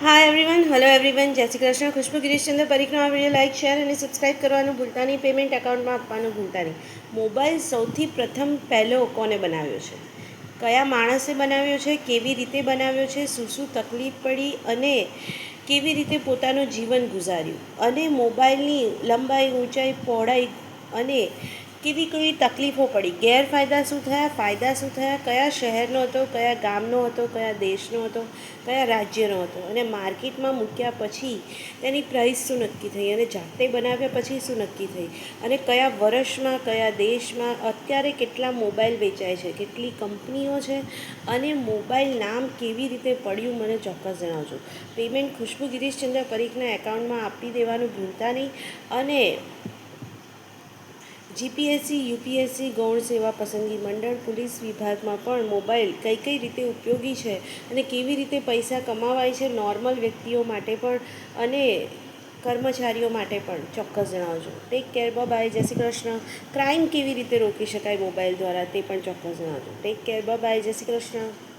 Hi everyone, hello everyone, જય શ્રી કૃષ્ણ. ખુશ્બુ ગિરીશચંદ્ર પરીખનો આ video like, share અને સબસ્ક્રાઇબ કરવાનું ભૂલતા નહીં. પેમેન્ટ એકાઉન્ટમાં આપવાનું ભૂલતા નહીં. મોબાઈલ સૌથી પ્રથમ પહેલો કોને બનાવ્યો છે? કયા માણસે બનાવ્યો છે? કેવી રીતે બનાવ્યો છે? શું શું તકલીફ પડી અને કેવી રીતે પોતાનું જીવન ગુજાર્યું? અને મોબાઈલની લંબાઈ, ઊંચાઈ, પહોળાઈ અને કેવી કેવી તકલીફો પડી, ગેરફાયદા શું થયા, ફાયદા શું થયા, કયા શહેરનો હતો, કયા ગામનો હતો, કયા દેશનો હતો, કયા રાજ્યનો હતો, અને માર્કેટમાં મૂક્યા પછી તેની પ્રાઇસ શું નક્કી થઈ, અને જાતે બનાવ્યા પછી શું નક્કી થઈ, અને કયા વર્ષમાં, કયા દેશમાં અત્યારે કેટલા મોબાઈલ વેચાય છે, કેટલી કંપનીઓ છે, અને મોબાઈલ નામ કેવી રીતે પડ્યું મને ચોક્કસ જણાવજો. પેમેન્ટ ખુશ્બુ ગિરીશચંદ્ર પરીખના એકાઉન્ટમાં આપી દેવાનું ભૂલતા નહીં. અને જીપીએસસી, યુપીએસસી, ગૌણ સેવા પસંદગી મંડળ, પોલીસ વિભાગમાં પણ મોબાઈલ કઈ કઈ રીતે ઉપયોગી છે અને કેવી રીતે પૈસા કમાવાય છે નોર્મલ વ્યક્તિઓ માટે પણ અને કર્મચારીઓ માટે પણ ચોક્કસ જણાવજો. ટેક કેર, બાય, જય શ્રી કૃષ્ણ. ક્રાઇમ કેવી રીતે રોકી શકાય મોબાઈલ દ્વારા તે પણ ચોક્કસ જણાવજો. ટેક કેર, બાય, જય શ્રી કૃષ્ણ.